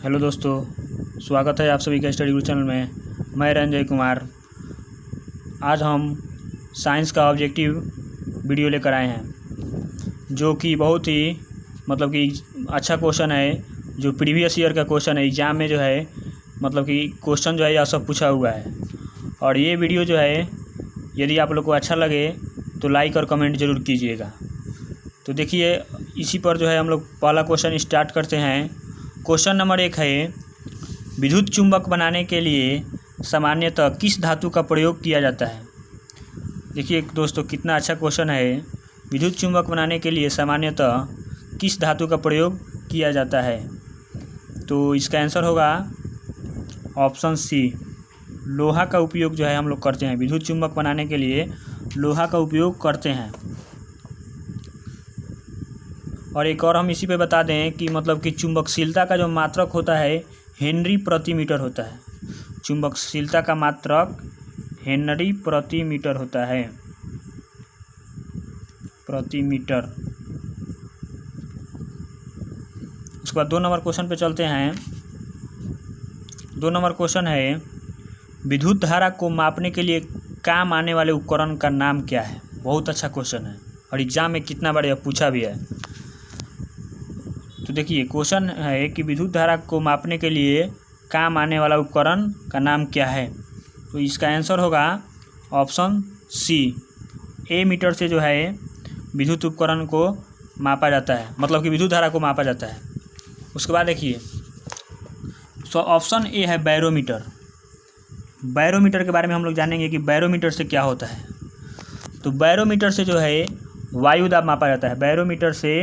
Hello दोस्तों, स्वागत है आप सभी का स्टडी गुरु चैनल में। मैं रंजय कुमार। आज हम साइंस का ऑब्जेक्टिव वीडियो लेकर आए हैं, जो कि बहुत ही कि अच्छा क्वेश्चन है, जो प्रीवियस ईयर का क्वेश्चन है। एग्ज़ाम में जो है कि क्वेश्चन जो है यह सब पूछा हुआ है। और ये वीडियो जो है यदि आप लोग को अच्छा लगे तो लाइक और कमेंट ज़रूर कीजिएगा। तो देखिए, इसी पर जो है हम लोग पहला क्वेश्चन स्टार्ट करते हैं। क्वेश्चन नंबर 1 है, विद्युत चुंबक बनाने के लिए सामान्यतः किस धातु का प्रयोग किया जाता है। देखिए दोस्तों, कितना अच्छा क्वेश्चन है। विद्युत चुंबक बनाने के लिए सामान्यतः किस धातु का प्रयोग किया जाता है। तो इसका आंसर होगा ऑप्शन सी, लोहा का उपयोग जो है हम लोग करते हैं। विद्युत चुंबक बनाने के लिए लोहा का उपयोग करते हैं। और एक और हम इसी पे बता दें कि चुंबकशीलता का जो मात्रक होता है हेनरी प्रति मीटर होता है। चुंबकशीलता का मात्रक हेनरी प्रति मीटर होता है, प्रति मीटर। उसके बाद 2 नंबर क्वेश्चन पे चलते हैं। 2 नंबर क्वेश्चन है, विद्युत धारा को मापने के लिए काम आने वाले उपकरण का नाम क्या है। बहुत अच्छा क्वेश्चन है और एग्जाम में कितना बार यह पूछा भी है। तो देखिए, क्वेश्चन है कि विद्युत धारा को मापने के लिए काम आने वाला उपकरण का नाम क्या है। तो इसका आंसर होगा ऑप्शन सी, ए मीटर से जो है विद्युत उपकरण को मापा जाता है, कि विद्युत धारा को मापा जाता है। उसके बाद देखिए, सो ऑप्शन ए है बैरोमीटर। बैरोमीटर के बारे में हम लोग जानेंगे कि बैरोमीटर से क्या होता है। तो बैरोमीटर से जो है वायु दाब मापा जाता है। बैरोमीटर से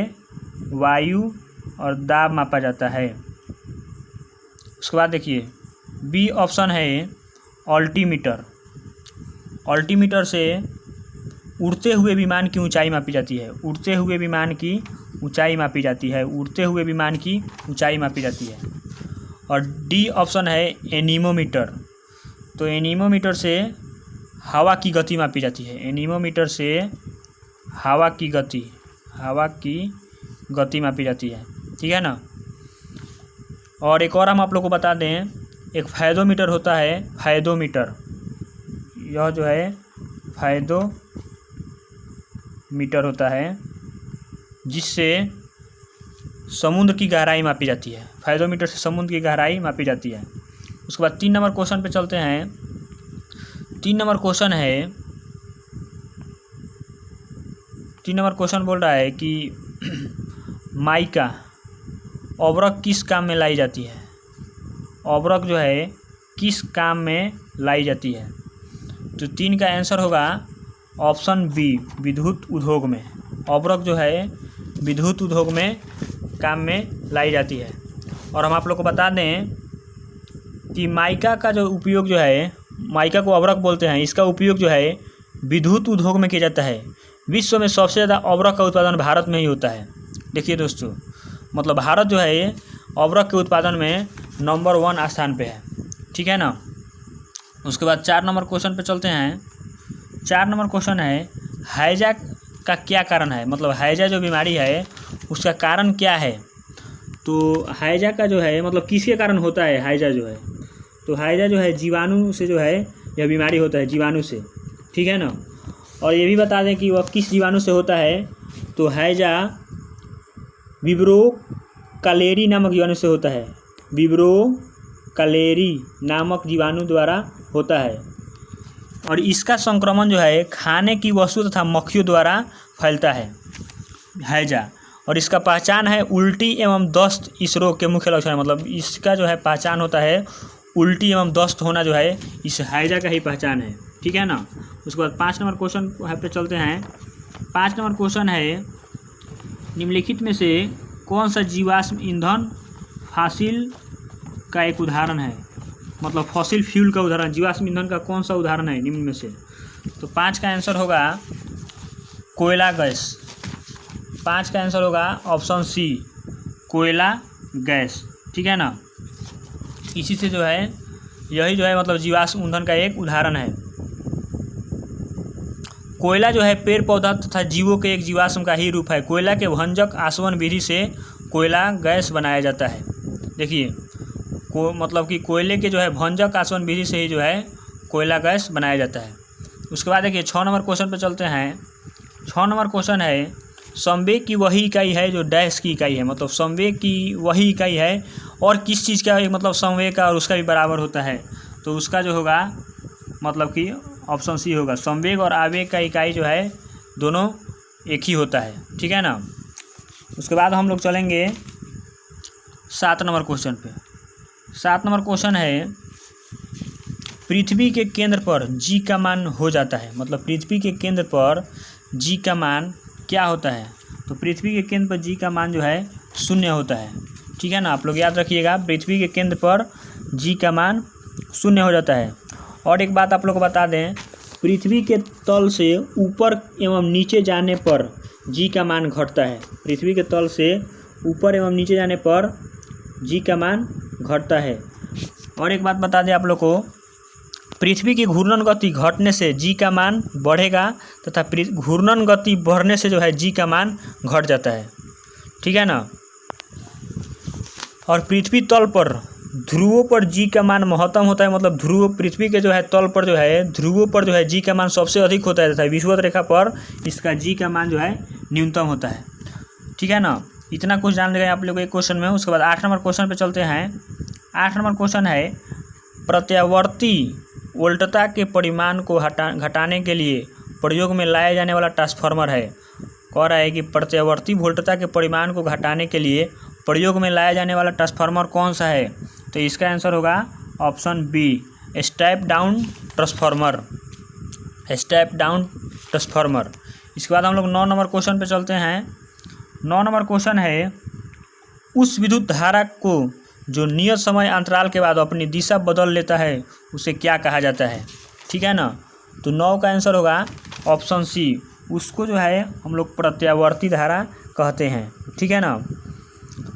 वायु और दाब मापा जाता है। उसके बाद देखिए, बी ऑप्शन है अल्टीमीटर। अल्टीमीटर से उड़ते हुए विमान की ऊंचाई मापी जाती है। उड़ते हुए विमान की ऊंचाई मापी जाती है। उड़ते हुए विमान की ऊंचाई मापी जाती है। और डी ऑप्शन है एनीमोमीटर। तो एनीमोमीटर से हवा की गति मापी जाती है। एनीमोमीटर से हवा की गति मापी जाती है। ठीक है ना। और एक और हम आप लोग को बता दें, एक फायदोमीटर होता है। फायदोमीटर, यह जो है फायदोमीटर होता है, जिससे समुद्र की गहराई मापी जाती है। फायदोमीटर से समुद्र की गहराई मापी जाती है। उसके बाद 3 नंबर क्वेश्चन पे चलते हैं। 3 नंबर क्वेश्चन है, 3 नंबर क्वेश्चन बोल रहा है कि माइका अवरक किस काम में लाई जाती है। अवरक जो है किस काम में लाई जाती है। तो 3 का आंसर होगा ऑप्शन बी, विद्युत उद्योग में। अवरक जो है विद्युत उद्योग में काम में लाई जाती है। और हम आप लोग को बता दें कि माइका का जो उपयोग जो है, माइका को अवरक बोलते हैं, इसका उपयोग जो है विद्युत उद्योग में किया जाता है। विश्व में सबसे ज़्यादा अवरक का उत्पादन भारत में ही होता है। देखिए दोस्तों, भारत जो है अवरक के उत्पादन में नंबर 1 स्थान पे है। ठीक है ना। उसके बाद 4 नंबर क्वेश्चन पे चलते हैं। 4 नंबर क्वेश्चन है, हैजा का क्या कारण है। हैजा जो बीमारी है उसका कारण क्या है। तो हैजा का जो है किसके कारण होता है। हैजा जो है, तो हैजा जो है जीवाणु से जो है यह बीमारी होता है, जीवाणु से। ठीक है ना। और ये भी बता दें कि वह किस जीवाणु से होता है। तो हैजा विब्रो कलेरी नामक जीवाणु से होता है। विब्रो कलेरी नामक जीवाणु द्वारा होता है। और इसका संक्रमण जो है खाने की वस्तु तथा मक्खियों द्वारा फैलता है, हैजा। और इसका पहचान है उल्टी एवं दस्त। इस रोग के मुख्य लक्षण इसका जो है पहचान होता है उल्टी एवं दस्त होना, जो है इस हैजा का ही पहचान है। ठीक है ना। उसके बाद 5 नंबर क्वेश्चन पे चलते हैं। 5 नंबर क्वेश्चन है, निम्नलिखित में से कौन सा जीवाश्म ईंधन फॉसिल का एक उदाहरण है। फॉसिल फ्यूल का उदाहरण, जीवाश्म ईंधन का कौन सा उदाहरण है निम्न में से। तो 5 का आंसर होगा कोयला गैस। 5 का आंसर होगा ऑप्शन सी, कोयला गैस। ठीक है ना। इसी से जो है यही जो है जीवाश्म ईंधन का एक उदाहरण है। कोयला जो है पेड़ पौधा तथा जीवों के एक जीवाश्म का ही रूप है। कोयला के भंजक आसवन विधि से कोयला गैस बनाया जाता है। देखिए, मतलब कि कोयले के जो है भंजक आसवन विधि से ही जो है कोयला गैस बनाया जाता है। उसके बाद देखिए 6 नंबर क्वेश्चन पे चलते हैं। 6 नंबर क्वेश्चन है संवेग की वही इकाई है जो डैश की इकाई है, मतलब संवेग की वही इकाई है और किस चीज़ का मतलब संवेग का और उसका भी बराबर होता है, तो उसका जो होगा मतलब कि ऑप्शन सी होगा। संवेग और आवेग का इकाई जो है दोनों एक ही होता है, ठीक है ना। उसके बाद हम लोग चलेंगे 7 नंबर क्वेश्चन पे। 7 नंबर क्वेश्चन है पृथ्वी के केंद्र पर जी का मान हो जाता है, मतलब पृथ्वी के केंद्र पर जी का मान क्या होता है, तो पृथ्वी के केंद्र पर जी का मान जो है 0 होता है, ठीक है ना। आप लोग याद रखिएगा पृथ्वी के केंद्र पर जी का मान 0 हो जाता है। और एक बात आप लोग को बता दें, पृथ्वी के तल से ऊपर एवं नीचे जाने पर जी का मान घटता है। पृथ्वी के तल से ऊपर एवं नीचे जाने पर जी का मान घटता है। और एक बात बता दें आप लोग को, पृथ्वी की घूर्णन गति घटने से जी का मान बढ़ेगा तथा घूर्णन गति बढ़ने से जो है जी का मान घट जाता है, ठीक है ना। और पृथ्वी तल पर ध्रुवों पर जी का मान महत्तम होता है, मतलब ध्रुव पृथ्वी के जो है तल पर जो है ध्रुवों पर जो है जी का मान सबसे अधिक होता है तथा विषुवत रेखा पर इसका जी का मान जो है न्यूनतम होता है, ठीक है ना। इतना कुछ जान गए आप लोग एक क्वेश्चन में। उसके बाद 8 नंबर क्वेश्चन पे चलते हैं। 8 नंबर क्वेश्चन है प्रत्यावर्ती वोल्टता के परिमाण को घटाने के लिए प्रयोग में लाया जाने वाला ट्रांसफार्मर है। कह रहा है कि प्रत्यावर्ती वोल्टता के परिमाण को घटाने के लिए प्रयोग में लाया जाने वाला ट्रांसफार्मर कौन सा है, तो इसका आंसर होगा option B, step down transformer, step down transformer. इसके बाद हम लोग 9 नंबर क्वेश्चन पे चलते हैं। 9 नंबर क्वेश्चन है उस विद्युत धारा को जो नियत समय अंतराल के बाद अपनी दिशा बदल लेता है उसे क्या कहा जाता है, ठीक है ना। तो 9 का आंसर होगा ऑप्शन सी, उसको जो है हम लोग प्रत्यावर्ती धारा कहते हैं, ठीक है ना।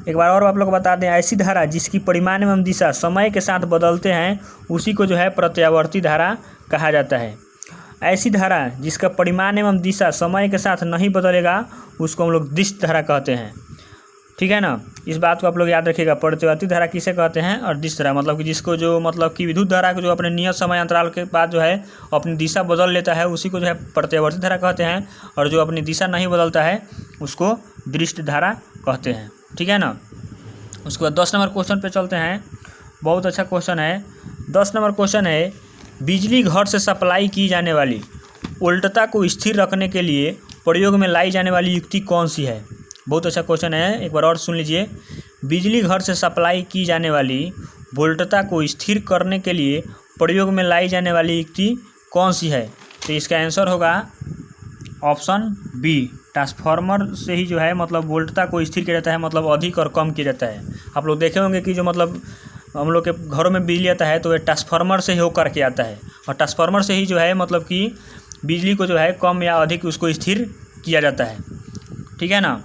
एक बार और आप लोग बता दें, ऐसी धारा जिसकी परिमाण एवं दिशा समय के साथ बदलते हैं उसी को जो है प्रत्यावर्ती धारा कहा जाता है। ऐसी धारा जिसका परिमाण एवं दिशा समय के साथ नहीं बदलेगा उसको हम लोग दिश धारा कहते हैं, ठीक है ना। इस बात को आप लोग याद रखिएगा, प्रत्यावर्ती धारा किसे कहते हैं और दिश धारा मतलब कि जिसको जो मतलब कि विद्युत धारा को जो अपने नियत समय अंतराल के बाद जो है अपनी दिशा बदल लेता है उसी को जो है प्रत्यावर्ती धारा कहते हैं, और जो अपनी दिशा नहीं बदलता है उसको दृष्टि धारा कहते हैं, ठीक है ना। उसके बाद 10 नंबर क्वेश्चन पे चलते हैं। बहुत अच्छा क्वेश्चन है। 10 नंबर क्वेश्चन है बिजली घर से सप्लाई की जाने वाली वोल्टता को स्थिर रखने के लिए प्रयोग में लाई जाने वाली युक्ति कौन सी है। बहुत अच्छा क्वेश्चन है, एक बार और सुन लीजिए। बिजली घर से सप्लाई की जाने वाली वोल्टता को स्थिर करने के लिए प्रयोग में लाई जाने वाली युक्ति कौन सी है, तो इसका आंसर होगा ऑप्शन बी, ट्रांसफार्मर से ही जो है मतलब वोल्टता को स्थिर किया जाता है, मतलब अधिक और कम किया जाता है। आप लोग देखे होंगे कि जो मतलब हम लोग के घरों में बिजली आता है तो ये ट्रांसफार्मर से ही होकर के आता है, और ट्रांसफार्मर से ही जो है मतलब कि बिजली को जो है कम या अधिक उसको स्थिर किया जाता है, ठीक है ना।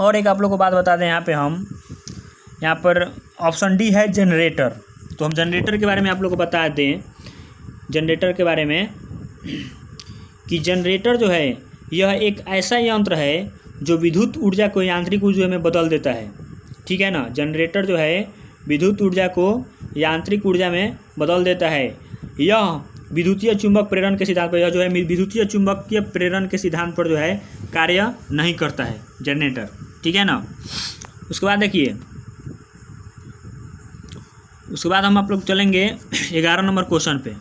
और एक आप लोग को बात बता दें, यहाँ पर ऑप्शन डी है जनरेटर। तो हम जनरेटर के बारे में आप लोग को बता दें, जनरेटर के बारे में कि जनरेटर जो है यह एक ऐसा यंत्र है जो विद्युत ऊर्जा को यांत्रिक ऊर्जा में बदल देता है, ठीक है ना। जनरेटर जो है विद्युत ऊर्जा को यांत्रिक ऊर्जा में बदल देता है। यह विद्युतीय चुंबक प्रेरण के सिद्धांत पर, यह जो है विद्युतीय चुंबकीय प्रेरण के सिद्धांत पर जो है कार्य नहीं करता है जनरेटर, ठीक है ना। उसके बाद देखिए, उसके बाद हम आप लोग चलेंगे 11 नंबर क्वेश्चन पे।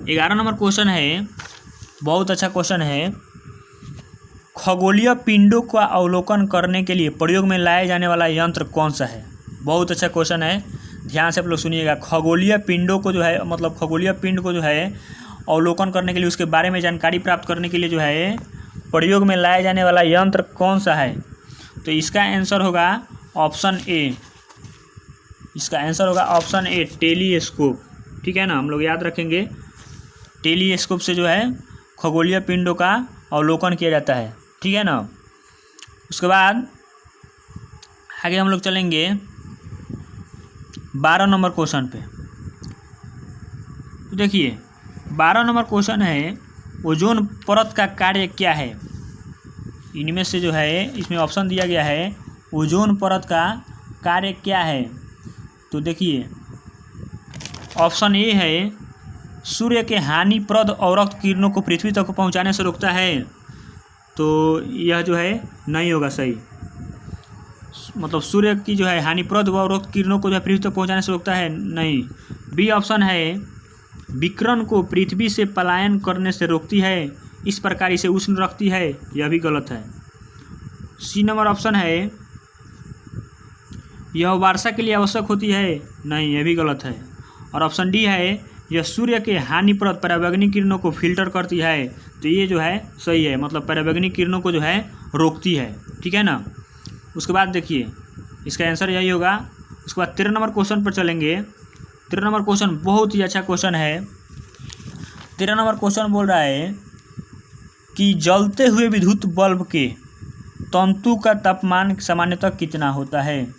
11 नंबर क्वेश्चन है, बहुत अच्छा क्वेश्चन है। खगोलीय पिंडों का अवलोकन करने के लिए प्रयोग में लाया जाने वाला यंत्र कौन सा है। बहुत अच्छा क्वेश्चन है, ध्यान से आप लोग सुनिएगा। खगोलीय पिंडों को जो है मतलब खगोलीय पिंड को जो है अवलोकन करने के लिए, उसके बारे में जानकारी प्राप्त करने के लिए जो है प्रयोग में लाया जाने वाला यंत्र कौन सा है, तो इसका आंसर होगा ऑप्शन ए, इसका आंसर होगा ऑप्शन ए, टेलीस्कोप, ठीक है ना। हम लोग याद रखेंगे, टेलीस्कोप से जो है खगोलीय पिंडों का अवलोकन किया जाता है, ठीक है ना। उसके बाद आगे हम लोग चलेंगे 12 नंबर क्वेश्चन पे। तो देखिए 12 नंबर क्वेश्चन है ओजोन परत का कार्य क्या है। इनमें से जो है इसमें ऑप्शन दिया गया है ओजोन परत का कार्य क्या है? तो देखिए ऑप्शन ए है सूर्य के हानिप्रद अवरक्त किरणों को पृथ्वी तक पहुंचाने से रोकता है। तो यह जो है नहीं होगा सही, मतलब सूर्य की जो है हानिप्रद अवरक्त किरणों को जो है पृथ्वी तक पहुंचाने से रोकता है, नहीं। बी ऑप्शन है विकिरण को पृथ्वी से पलायन करने से रोकती है, इस प्रकार इसे उष्ण रखती है, यह भी गलत है। सी नंबर ऑप्शन है यह वर्षा के लिए आवश्यक होती है, नहीं, यह भी गलत है। और ऑप्शन डी है यह सूर्य के हानिप्रद पराबैंगनी किरणों को फिल्टर करती है, तो ये जो है सही है, मतलब पराबैंगनी किरणों को जो है रोकती है, ठीक है ना। उसके बाद देखिए इसका आंसर यही होगा। उसके बाद 13 नंबर क्वेश्चन पर चलेंगे। 13 नंबर क्वेश्चन बहुत ही अच्छा क्वेश्चन है। 13 नंबर क्वेश्चन बोल रहा है कि जलते हुए विद्युत बल्ब के तंतु का तापमान सामान्यतः कितना होता है?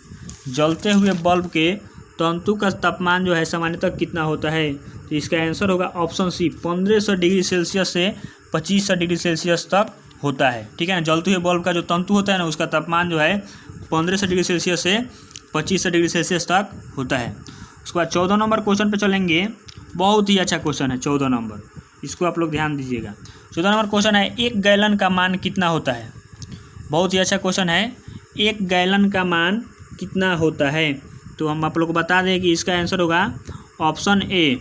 जलते हुए बल्ब के तंतु का तापमान जो है सामान्यतः कितना होता है? तो इसका आंसर होगा ऑप्शन सी 1500 डिग्री सेल्सियस से 2500 डिग्री सेल्सियस तक होता है, ठीक है ना। जलते हुए बल्ब का जो तंतु होता है ना उसका तापमान जो है 1500 डिग्री सेल्सियस से 2500 डिग्री सेल्सियस तक होता है। उसके बाद 14 नंबर क्वेश्चन पे चलेंगे। बहुत ही अच्छा क्वेश्चन है 14 नंबर, इसको आप लोग ध्यान दीजिएगा। 14 नंबर क्वेश्चन है 1 गैलन का मान कितना होता है? बहुत ही अच्छा क्वेश्चन है, 1 गैलन का मान कितना होता है? तो हम आप लोग को बता दें कि इसका आंसर होगा ऑप्शन ए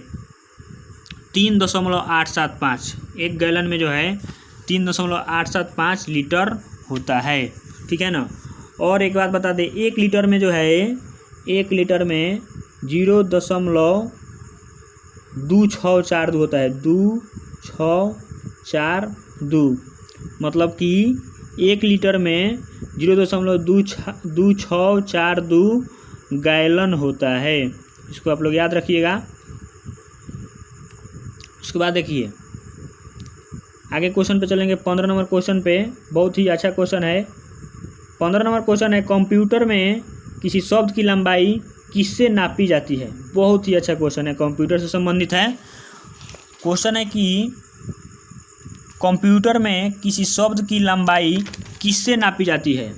3.875। 1 गैलन में जो है 3.875 लीटर होता है, ठीक है ना। और एक बात बता दें, 1 लीटर में जो है 1 लीटर में 0.2642 होता है, 2642, मतलब कि 1 लीटर में 0.2642 गैलन होता है। इसको आप लोग याद रखिएगा। उसके बाद देखिए आगे क्वेश्चन पे चलेंगे। 15 नंबर क्वेश्चन पे बहुत ही अच्छा क्वेश्चन है। 15 नंबर क्वेश्चन है कंप्यूटर में किसी शब्द की लंबाई किससे नापी जाती है? बहुत ही अच्छा क्वेश्चन है, कंप्यूटर से संबंधित है। क्वेश्चन है कि कंप्यूटर में किसी शब्द की लंबाई किससे नापी जाती है?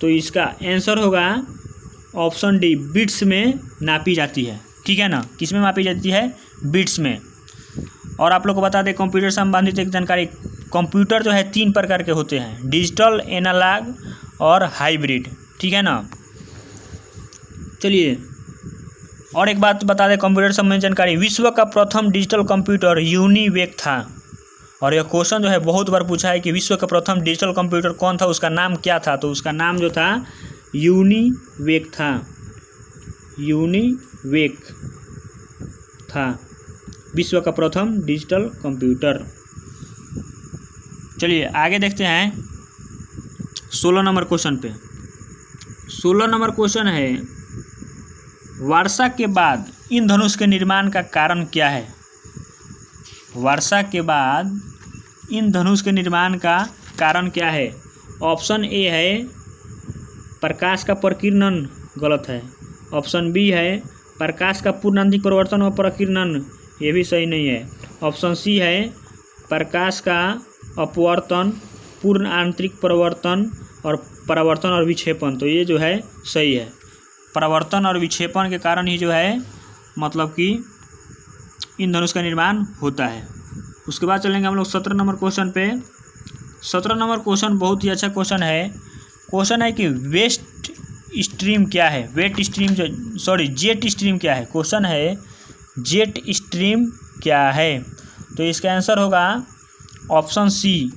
तो इसका आंसर होगा ऑप्शन डी बिट्स में नापी जाती है, ठीक है ना। किस में मापी जाती है? बिट्स में। और आप लोग को बता दें कंप्यूटर से संबंधित एक जानकारी, कंप्यूटर जो है 3 प्रकार के होते हैं, डिजिटल, एनालॉग और हाइब्रिड, ठीक है ना। चलिए और एक बात बता दें कंप्यूटर संबंधित जानकारी, विश्व का प्रथम डिजिटल कंप्यूटर यूनिवेक था। और यह क्वेश्चन जो है बहुत बार पूछा है कि विश्व का प्रथम डिजिटल कंप्यूटर कौन था, उसका नाम क्या था? तो उसका नाम जो था यूनिवेक था, यूनिवेक था विश्व का प्रथम डिजिटल कंप्यूटर। चलिए आगे देखते हैं 16 नंबर क्वेश्चन पे। 16 नंबर क्वेश्चन है वर्षा के बाद इंद्रधनुष के निर्माण का कारण क्या है? वर्षा के बाद इंद्रधनुष के निर्माण का कारण क्या है? ऑप्शन ए है प्रकाश का प्रकीर्णन, गलत है। ऑप्शन बी है प्रकाश का पूर्ण आंतरिक परिवर्तन और प्रकीर्णन, ये भी सही नहीं है। ऑप्शन सी है प्रकाश का अपवर्तन, पूर्ण आंतरिक परिवर्तन और परावर्तन और विक्षेपण, तो ये जो है सही है। परावर्तन और विक्षेपण के कारण ही जो है मतलब कि इंद्रधनुष का निर्माण होता है। उसके बाद चलेंगे हम लोग 17 नंबर क्वेश्चन पे। 17 नंबर क्वेश्चन बहुत ही अच्छा क्वेश्चन है। क्वेश्चन है कि वेस्ट स्ट्रीम क्या है? जेट स्ट्रीम क्या है? क्वेश्चन है जेट स्ट्रीम क्या है? तो इसका आंसर होगा ऑप्शन सी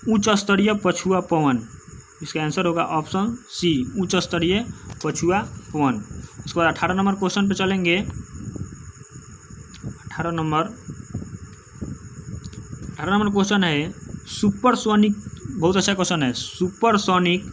उच्च स्तरीय पछुआ पवन। इसका आंसर होगा ऑप्शन सी उच्च स्तरीय पछुआ पवन। उसके बाद 18 नंबर क्वेश्चन पे चलेंगे। 18 नंबर क्वेश्चन है सुपरसोनिक, बहुत अच्छा क्वेश्चन है। सुपरसोनिक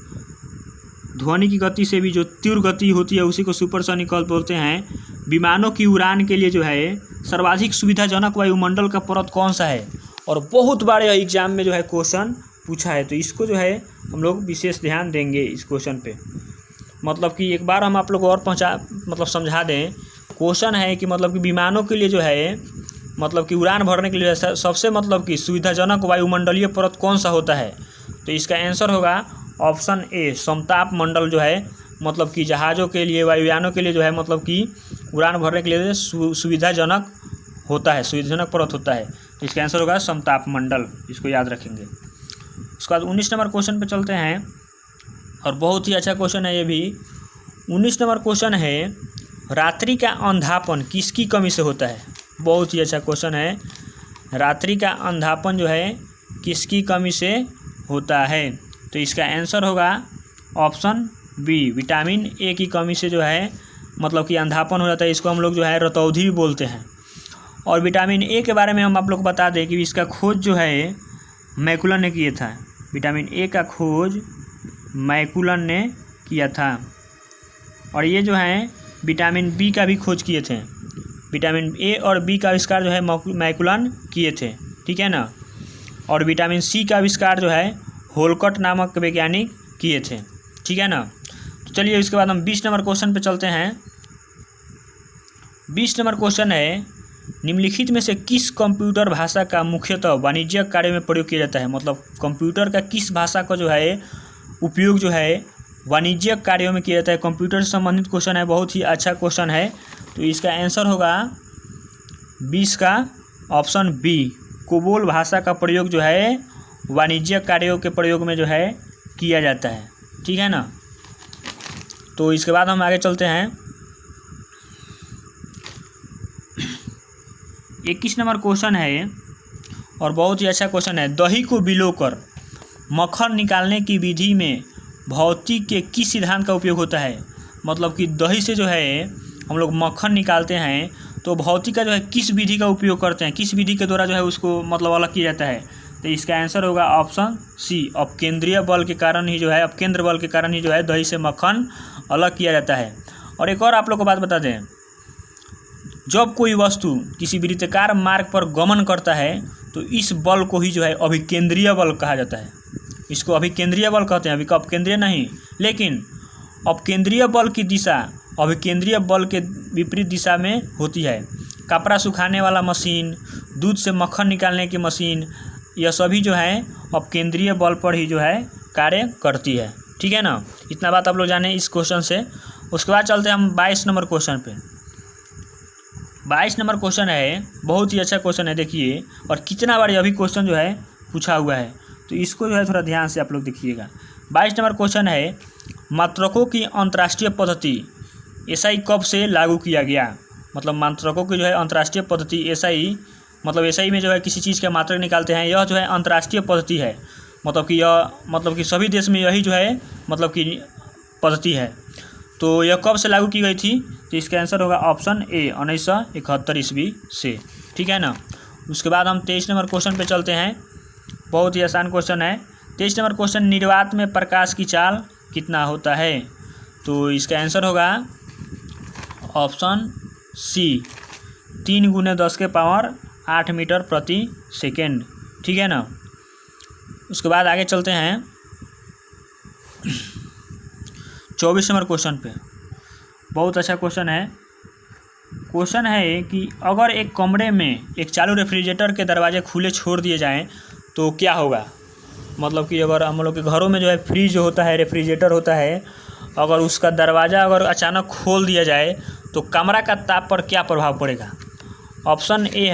ध्वनि की गति से भी जो तीव्र गति होती है उसी को सुपरसोनिक बोलते हैं। विमानों की उड़ान के लिए जो है सर्वाधिक सुविधाजनक वायुमंडल का परत कौन सा है? और बहुत बार यह एग्जाम में जो है क्वेश्चन पूछा है, तो इसको जो है हम लोग विशेष ध्यान देंगे इस क्वेश्चन पे। मतलब कि एक बार हम आप लोग को और समझा दें। क्वेश्चन है कि मतलब कि विमानों के लिए जो है मतलब कि उड़ान भरने के लिए सबसे मतलब कि सुविधाजनक वायुमंडलीय परत कौन सा होता है? तो इसका आंसर होगा ऑप्शन ए समताप मंडल जो है मतलब कि जहाज़ों के लिए, वायुयानों के लिए जो है मतलब कि उड़ान भरने के लिए सुविधाजनक होता है, सुविधाजनक परत होता है। तो इसका आंसर होगा समतापमंडल, इसको याद रखेंगे। उसके बाद 19 नंबर क्वेश्चन पे चलते हैं, और बहुत ही अच्छा क्वेश्चन है ये भी। 19 नंबर क्वेश्चन है, रात्रि का अंधापन किसकी कमी से होता है? बहुत ही अच्छा क्वेश्चन है। रात्रि का अंधापन जो है किसकी कमी से होता है? तो इसका आंसर होगा ऑप्शन बी, विटामिन ए की कमी से जो है मतलब कि अंधापन हो जाता है। इसको हम लोग जो है रतौंधी भी बोलते हैं। और विटामिन ए के बारे में हम आप लोग को बता दें कि इसका खोज जो है मैकुलन ने किया था। विटामिन ए का खोज मैकुलन ने किया था। और ये जो है विटामिन बी का भी खोज किए थे। विटामिन ए और बी का आविष्कार जो है मैकुलन किए थे, ठीक है ना। और विटामिन सी का आविष्कार जो है होलकट नामक वैज्ञानिक किए थे, ठीक है ना। तो चलिए इसके बाद हम 20 नंबर क्वेश्चन पे चलते हैं। 20 नंबर क्वेश्चन है, निम्नलिखित में से किस कंप्यूटर भाषा का मुख्यतः वाणिज्यिक कार्य में प्रयोग किया जाता है? मतलब कंप्यूटर का किस भाषा का जो है उपयोग जो है वाणिज्यिक कार्यों में किया जाता है? कंप्यूटर से संबंधित क्वेश्चन है, बहुत ही अच्छा क्वेश्चन है। तो इसका आंसर होगा 20 का ऑप्शन बी, कोबोल भाषा का प्रयोग जो है वाणिज्यिक कार्यों के प्रयोग में जो है किया जाता है, ठीक है ना। तो इसके बाद हम आगे चलते हैं। 21 नंबर क्वेश्चन है, और बहुत ही अच्छा क्वेश्चन है। दही को भिगोकर मक्खन निकालने की विधि में भौतिक के किस सिद्धांत का उपयोग होता है? मतलब कि दही से जो है हम लोग मक्खन निकालते हैं, तो भौतिक का जो है किस विधि का उपयोग करते हैं, किस विधि के द्वारा जो है उसको मतलब अलग किया जाता है? तो इसका आंसर होगा ऑप्शन सी, अपकेंद्रीय बल के कारण ही जो है, अपकेंद्र बल के कारण ही जो है दही से मक्खन अलग किया जाता है। और एक और आप लोग को बात बता दें, जब कोई वस्तु किसी वृत्ताकार मार्ग पर गमन करता है तो इस बल को ही जो है अभिकेंद्रीय बल कहा जाता है। इसको अभिकेंद्रीय बल कहते हैं, अभी अपकेंद्रीय नहीं। लेकिन अपकेंद्रीय बल की दिशा अभिकेंद्रीय बल के विपरीत दिशा में होती है। कपड़ा सुखाने वाला मशीन, दूध से मक्खन निकालने की मशीन, यह सभी जो है अपकेंद्रीय बल पर ही जो है कार्य करती है, ठीक है ना। इतना बात आप लोग जाने इस क्वेश्चन से। उसके बाद चलते हैं हम 22 नंबर क्वेश्चन पे। 22 नंबर क्वेश्चन है, बहुत ही अच्छा क्वेश्चन है। देखिए, और कितना बार अभी क्वेश्चन जो है पूछा हुआ है, तो इसको जो है थोड़ा ध्यान से आप लोग देखिएगा। 22 नंबर क्वेश्चन है, मात्रकों की अंतर्राष्ट्रीय पद्धति एसआई कब से लागू किया गया? मतलब मात्रकों की जो है अंतर्राष्ट्रीय पद्धति एसआई, मतलब एसआई में जो है किसी चीज़ के मात्रक निकालते हैं, यह जो है अंतर्राष्ट्रीय पद्धति है। मतलब कि यह मतलब कि सभी देश में यही जो है मतलब कि पद्धति है। तो यह कब से लागू की गई थी? तो इसका आंसर होगा ऑप्शन ए, 1971 ईस्वी से, ठीक है ना। उसके बाद हम 23 नंबर क्वेश्चन पे चलते हैं। बहुत ही आसान क्वेश्चन है। 23 नंबर क्वेश्चन, निर्वात में प्रकाश की चाल कितना होता है? तो इसका आंसर होगा ऑप्शन सी, 3 × 10⁸ मीटर प्रति सेकेंड, ठीक है ना। उसके बाद आगे चलते हैं 24 नंबर क्वेश्चन पे। बहुत अच्छा क्वेश्चन है। क्वेश्चन है कि अगर एक कमरे में एक चालू रेफ्रिजरेटर के दरवाजे खुले छोड़ दिए जाएं तो क्या होगा? मतलब कि अगर हम लोग के घरों में जो है फ्रिज होता है, रेफ्रिजरेटर होता है, अगर उसका दरवाज़ा अगर अचानक खोल दिया जाए तो कमरा का ताप पर क्या प्रभाव पड़ेगा? ऑप्शन ए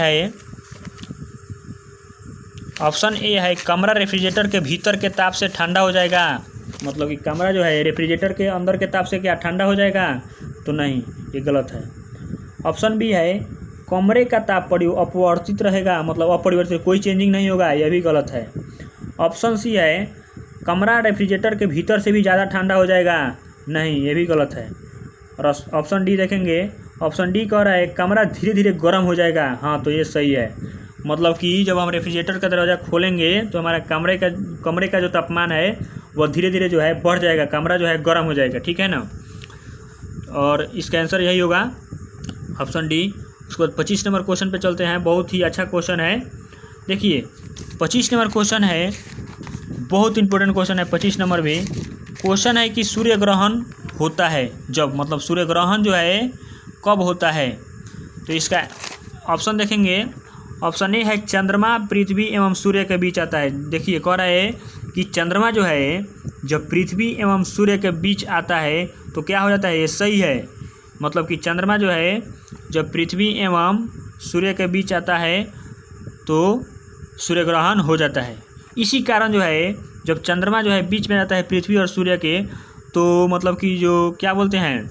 है कमरा रेफ्रिजरेटर के भीतर के ताप से ठंडा हो जाएगा। मतलब कि कमरा जो है रेफ्रिजरेटर के अंदर के ताप से क्या ठंडा हो जाएगा? तो नहीं, ये गलत है। ऑप्शन बी है कमरे का ताप अपवर्तित रहेगा, मतलब अपरिवर्तित, कोई चेंजिंग नहीं होगा, यह भी गलत है। ऑप्शन सी है कमरा रेफ्रिजरेटर के भीतर से भी ज़्यादा ठंडा हो जाएगा, नहीं, ये भी गलत है। और ऑप्शन डी देखेंगे, ऑप्शन डी कह रहा है कमरा धीरे धीरे गर्म हो जाएगा। हाँ, तो ये सही है। मतलब कि जब हम रेफ्रिजरेटर का दरवाज़ा खोलेंगे तो हमारा कमरे का जो तापमान है वह धीरे धीरे जो है बढ़ जाएगा, कमरा जो है गर्म हो जाएगा, ठीक है ना। और इसका आंसर यही होगा, ऑप्शन डी। उसके बाद 25 नंबर क्वेश्चन पे चलते हैं। बहुत ही अच्छा क्वेश्चन है। देखिए 25 नंबर क्वेश्चन है, बहुत इंपॉर्टेंट क्वेश्चन है 25 नंबर भी। क्वेश्चन है कि सूर्य ग्रहण होता है जब, मतलब सूर्य ग्रहण जो है कब होता है? तो इसका ऑप्शन देखेंगे, ऑप्शन ए है चंद्रमा पृथ्वी एवं सूर्य के बीच आता है। देखिए कह रहा है कि चंद्रमा जो है जब पृथ्वी एवं सूर्य के बीच आता है तो क्या हो जाता है, ये सही है। मतलब कि चंद्रमा जो है जब पृथ्वी एवं सूर्य के बीच आता है तो सूर्य ग्रहण हो जाता है। इसी कारण जो है जब चंद्रमा जो है बीच में आता है पृथ्वी और सूर्य के, तो मतलब कि जो क्या बोलते हैं,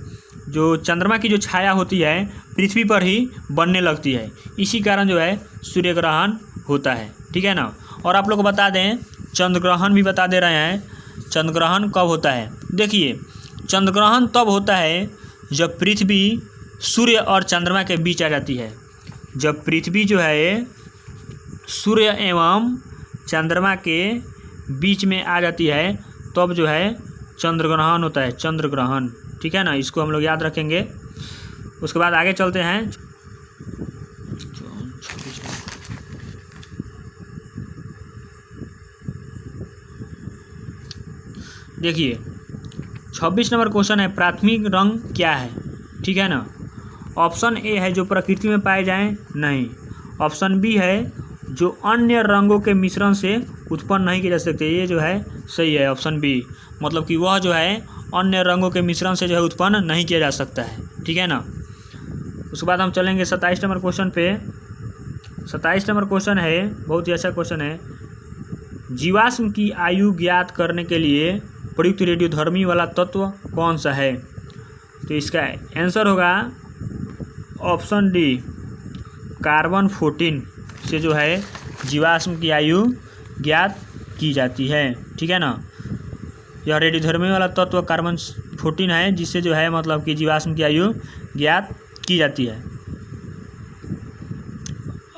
जो चंद्रमा की जो छाया होती है पृथ्वी पर ही बनने लगती है। इसी कारण जो है सूर्य ग्रहण होता है, ठीक है ना। और आप लोग को बता दें, चंद्र ग्रहण भी बता दे रहे हैं। चंद्र ग्रहण कब होता है, देखिए चंद्र ग्रहण तब होता है जब पृथ्वी सूर्य और चंद्रमा के बीच आ जाती है। जब पृथ्वी जो है सूर्य एवं चंद्रमा के बीच में आ जाती है तब जो है चंद्र ग्रहण होता है, चंद्र ग्रहण, ठीक है ना। इसको हम लोग याद रखेंगे। उसके बाद आगे चलते हैं। देखिए 26 नंबर क्वेश्चन है, प्राथमिक रंग क्या है, ठीक है ना। ऑप्शन ए है जो प्रकृति में पाए जाएं, नहीं। ऑप्शन बी है जो अन्य रंगों के मिश्रण से उत्पन्न नहीं किए जा सकते, ये जो है सही है, ऑप्शन बी। मतलब कि वह जो है अन्य रंगों के मिश्रण से जो है उत्पन्न नहीं किया जा सकता है, ठीक है ना। उसके बाद हम चलेंगे 27 नंबर क्वेश्चन पे। 27 नंबर क्वेश्चन है, बहुत ही अच्छा क्वेश्चन है। जीवाश्म की आयु ज्ञात करने के लिए प्रयुक्त रेडियोधर्मी वाला तत्व कौन सा है, तो इसका आंसर होगा ऑप्शन डी, कार्बन 14 से जो है जीवाश्म की आयु ज्ञात की जाती है, ठीक है ना। यह रेडियोधर्मी वाला तत्व कार्बन 14 है जिससे जो है मतलब कि जीवाश्म की आयु ज्ञात की जाती है।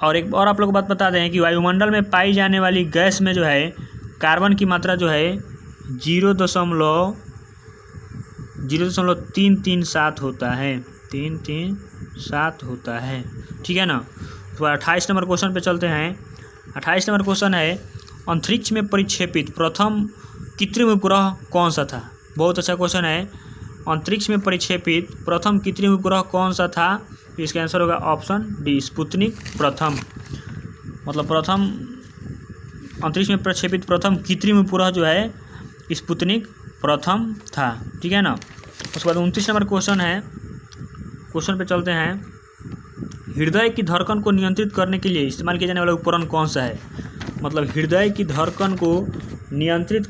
और एक और आप लोग को बात बता दें कि वायुमंडल में पाई जाने वाली गैस में जो है कार्बन की मात्रा जो है 0.337 होता है, 337 होता है, ठीक है ना। तो 28 नंबर क्वेश्चन पे चलते हैं। 28 नंबर क्वेश्चन है, अंतरिक्ष में परिक्षेपित प्रथम कृत्रिम उपग्रह कौन सा था। बहुत अच्छा क्वेश्चन है। अंतरिक्ष में परिक्षेपित प्रथम कृत्रिम उपग्रह कौन सा था, इसका आंसर होगा ऑप्शन डी, स्पुतनिक प्रथम। मतलब प्रथम अंतरिक्ष में प्रक्षेपित प्रथम कृत्रिम उपग्रह जो है स्पुतनिक प्रथम था, ठीक है ना। उसके बाद 29 नंबर क्वेश्चन है, क्वेश्चन पे चलते हैं। हृदय की धड़कन को नियंत्रित करने के लिए इस्तेमाल किया जाने वाला उपकरण कौन सा है। मतलब हृदय की धड़कन को नियंत्रित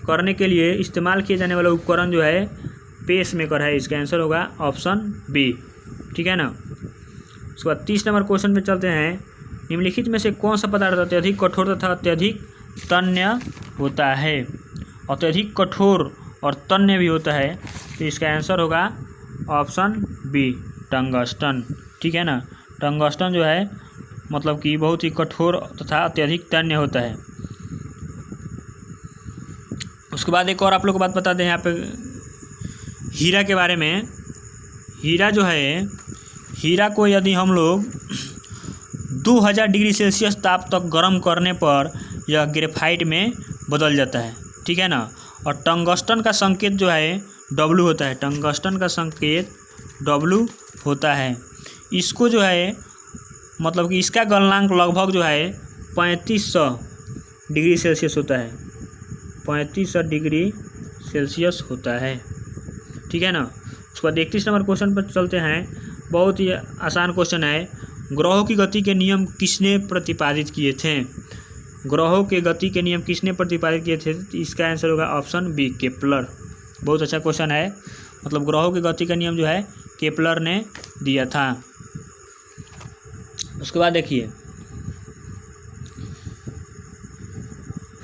करने के लिए इस्तेमाल किए जाने वाला उपकरण जो है पेस मेकर है, इसका आंसर होगा ऑप्शन बी, ठीक है ना। उसके बाद 30 नंबर क्वेश्चन पे चलते हैं। निम्नलिखित में से कौन सा पदार्थ अत्यधिक कठोर तथा अत्यधिक तन्य होता है। अत्यधिक कठोर और तन्य भी होता है, तो इसका आंसर होगा ऑप्शन बी, टंगस्टन, ठीक है ना। टंगस्टन जो है मतलब कि बहुत ही कठोर तथा अत्यधिक तन्य होता है। उसके बाद एक और आप लोग को बात बता दें यहाँ पे हीरा के बारे में। हीरा जो है, हीरा को यदि हम लोग 2000 डिग्री सेल्सियस ताप तक गर्म करने पर यह ग्रेफाइट में बदल जाता है, ठीक है ना। और टंगस्टन का संकेत जो है W होता है, टंगस्टन का संकेत W होता है। इसको जो है मतलब कि इसका गलनांक लगभग जो है 3500 डिग्री सेल्सियस होता है, 3500 डिग्री सेल्सियस होता है, ठीक है ना। उसके बाद 31 नंबर क्वेश्चन पर चलते हैं। बहुत ही आसान क्वेश्चन है। ग्रहों की गति के नियम किसने प्रतिपादित किए थे। ग्रहों के गति के नियम किसने प्रतिपादित किए थे, इसका आंसर होगा ऑप्शन बी, केपलर। बहुत अच्छा क्वेश्चन है। मतलब ग्रहों की गति का नियम जो है केपलर ने दिया था। उसके बाद देखिए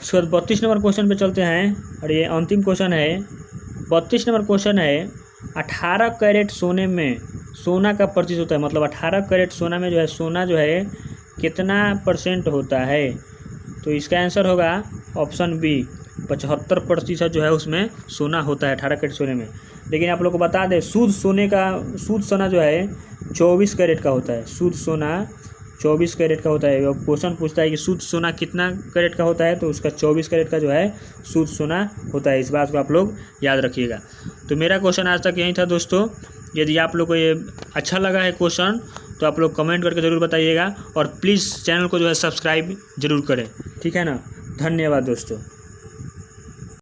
उसके बाद 32 नंबर क्वेश्चन पे चलते हैं और ये अंतिम क्वेश्चन है। 32 नंबर क्वेश्चन है, 18 कैरेट सोने में सोना का प्रतिशत होता है। मतलब 18 कैरेट सोना में जो है सोना जो है कितना % होता है, तो इसका आंसर होगा ऑप्शन बी, 75% जो है उसमें सोना होता है 18 कैरेट सोने में। लेकिन आप लोग को बता दें शुद्ध सोना जो है 24 कैरेट का होता है। शुद्ध सोना 24 कैरेट का होता है। अब क्वेश्चन पूछता है कि शुद्ध सोना कितना कैरेट का होता है, तो उसका 24 कैरेट का जो है शुद्ध सोना होता है। इस बात को आप लोग याद रखिएगा। तो मेरा क्वेश्चन आज तक यही था दोस्तों। यदि आप लोग को ये अच्छा लगा है क्वेश्चन तो आप लोग कमेंट करके ज़रूर बताइएगा और प्लीज़ चैनल को जो है सब्सक्राइब ज़रूर करें, ठीक है ना। धन्यवाद दोस्तों।